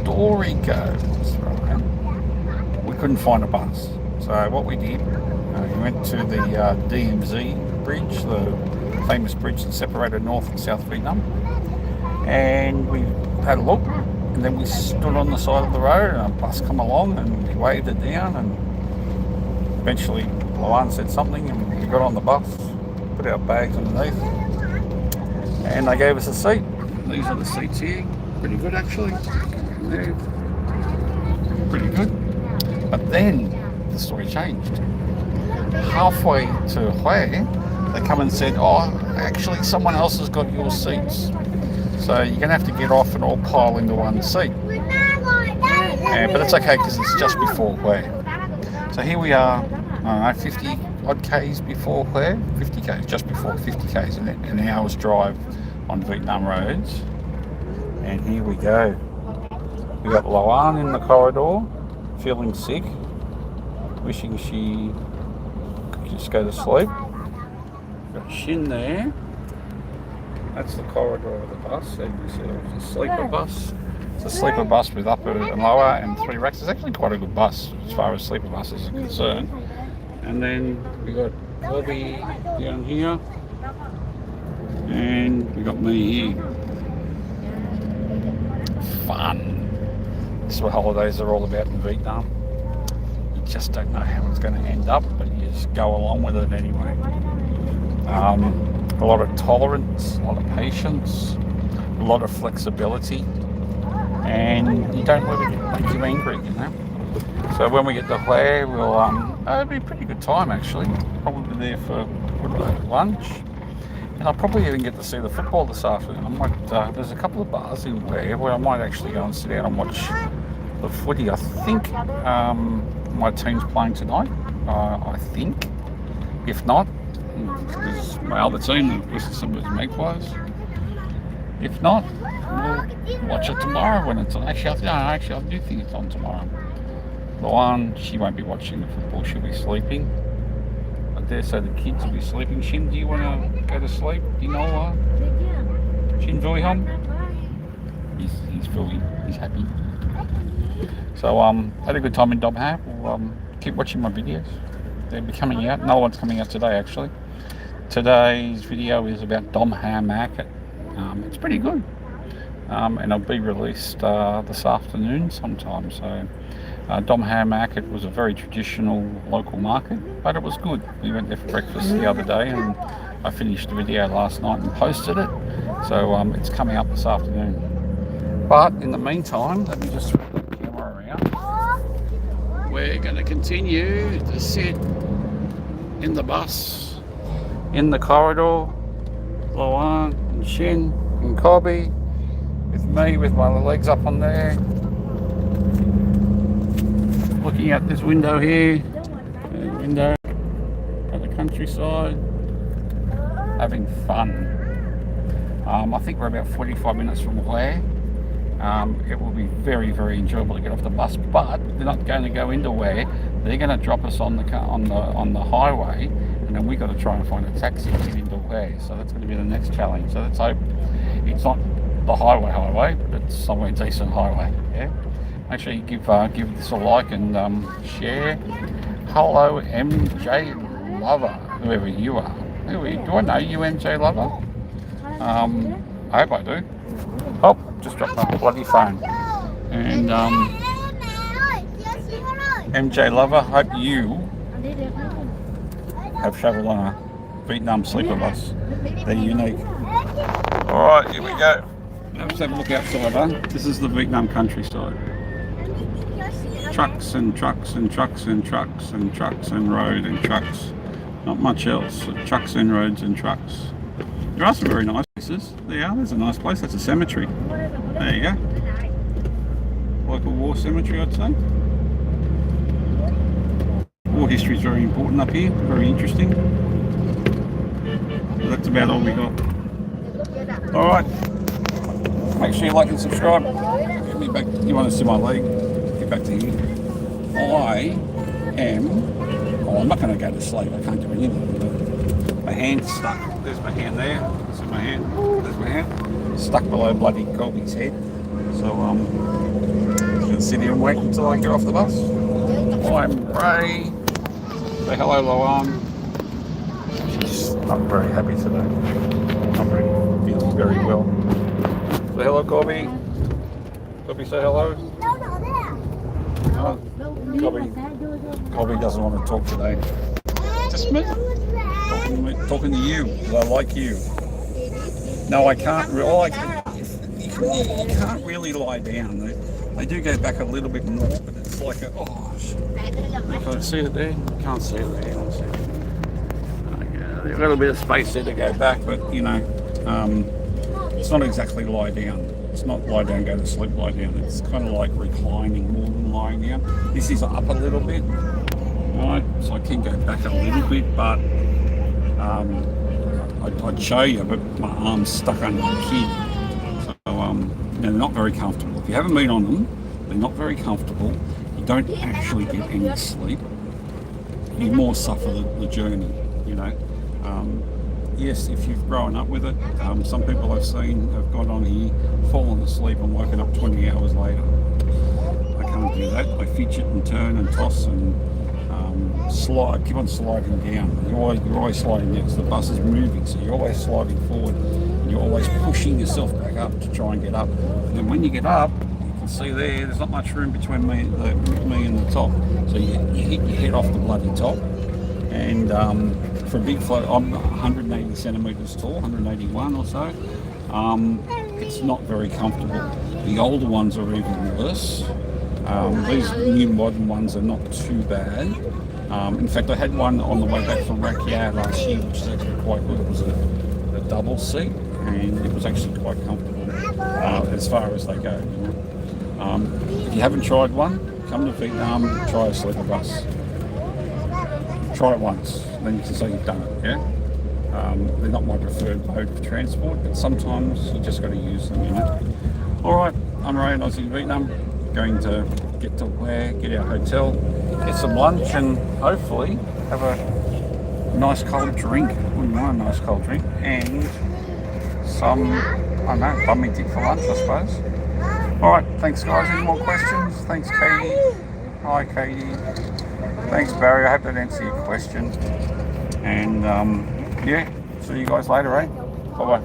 story goes, right, we couldn't find a bus. So what we did, we went to the DMZ bridge, the famous bridge that separated North and South Vietnam, and we had a look, and then we stood on the side of the road, and a bus come along, and we waved it down, and eventually Luan said something, and we got on the bus, put our bags underneath, and they gave us a seat. These are the seats here, pretty good actually. They're pretty good. But then the story changed. Halfway to Hue, they come and said, oh, actually someone else has got your seats. So you're going to have to get off and all pile into one seat. But it's okay because it's just before Hue. So here we are, I don't know, 50 odd Ks before Hue, 50 Ks, just before 50 Ks, an hour's drive on Vietnam roads. And here we go. We got Luan in the corridor, feeling sick, wishing she could just go to sleep. Got Shin there. That's the corridor of the bus. So you see it's a sleeper bus. It's a sleeper bus with upper and lower and 3 racks. It's actually quite a good bus as far as sleeper buses are concerned. And then we got Bobby down here. And we got me here. Fun. This is what holidays are all about in Vietnam. You just don't know how it's going to end up, but you just go along with it anyway. A lot of tolerance, a lot of patience, a lot of flexibility, and you don't let it make you angry, you know. So when we get to Hue, it'll be a pretty good time actually. Probably be there for lunch. And I'll probably even get to see the football this afternoon. I might, there's a couple of bars in Hue where I might actually go and sit down and watch the footy. I think my team's playing tonight. I think. If not, because my other team, the Western Magpies. If not, we'll watch it tomorrow when it's on. Actually, I do think it's on tomorrow. Luan, she won't be watching the football. She'll be sleeping. I dare say the kids will be sleeping. Shin, do you want to go to sleep? Do you know Shin Vui home? He's Vui. He's happy. So had a good time in Dom Ha. We'll keep watching my videos. They'll be coming out. Another one's coming out today actually. Today's video is about Dom Ha Market. It's pretty good. And it'll be released this afternoon sometime. So Dom Ha Market was a very traditional local market, but it was good. We went there for breakfast the other day, and I finished the video last night and posted it. So it's coming up this afternoon. But in the meantime, let me just swing the camera around. We're going to continue to sit in the bus, in the corridor, Luan and Shin and Cobby, with me with my legs up on there, looking out this window here, window at the countryside, having fun. I think we're about 45 minutes from Hue. It will be very, very enjoyable to get off the bus, but they're not going to go into Hue. They're going to drop us on the highway, and then we've got to try and find a taxi to get into Hue. So that's going to be the next challenge. So let's hope it's not the highway, but it's somewhere decent highway. Yeah. Make sure you give this a like and share. Hello, MJ Lover, whoever you are. Do I know you, MJ Lover? I hope I do. Oh, just dropped my bloody phone. And MJ Lover, hope you have travelled on a Vietnam sleeper bus. They're unique. Alright, here we go. Let's have a look outside, huh? This is the Vietnam countryside. Trucks and trucks and trucks and trucks and trucks and road and trucks. Not much else. Trucks and roads and trucks. There are some very nice places. There's a nice place. That's a cemetery. There you go. Local war cemetery, I'd say. War history is very important up here. Very interesting. So that's about all we got. Alright. Make sure you like and subscribe. Get me back. You want to see my leg? Get back to here. I'm not going to go to sleep. I can't do anything. My hand's stuck. There's my hand there. See my hand? There's my hand. Stuck below bloody Colby's head. So gonna sit here and wait until I get off the bus. I'm Ray. Say hello, Loan. She's not very happy today. Not really feeling very well. Say hello, Corby. Corby, say hello. Corby doesn't want to talk today. Just me. Talking to you, because I like you. No, I can't. You can't really lie down. They do go back a little bit more, but it's like a, can I see it there? Can't see it there. Let's see. There's a little bit of space there to go back, but you know, it's not exactly lie down. It's not lie down, go to sleep, lie down. It's kind of like reclining more than lying down. This is up a little bit, right? So I can go back a little bit, but I'd show you, but my arm's stuck under the kid. So they're not very comfortable. If you haven't been on them, they're not very comfortable. You don't actually get any sleep. You more suffer the journey, you know. Yes, if you've grown up with it, some people I've seen have got on here, fallen asleep and woken up 20 hours later. I can't do that. I fidget and turn and toss and slide, keep on sliding down. You're always sliding down because the bus is moving, so you're always sliding forward and you're always pushing yourself back up to try and get up. And then when you get up, you can see there's not much room between me and the top, so you hit your head off the bloody top. And for a big float, I'm 180 centimetres tall, 181 or so. It's not very comfortable. The older ones are even worse. These new modern ones are not too bad. In fact, I had one on the way back from Rakyat last year, which is actually quite good. It was a double seat, and it was actually quite comfortable as far as they go. You know? If you haven't tried one, come to Vietnam, try a sleeper bus. Try it once, then you can say you've done it, yeah? They're not my preferred mode for transport, but sometimes you just got to use them, you know? Alright, I'm Ray, An Aussie in Vietnam. Going to get our hotel, get some lunch, and hopefully have a nice cold drink. Wouldn't mind a nice cold drink. And some, I don't know, bun me dip for lunch, I suppose. Alright, thanks guys. Any more questions? Thanks, Katie. Hi, Katie. Thanks, Barry. I hope that answered your question. And yeah, see you guys later, eh? Bye-bye.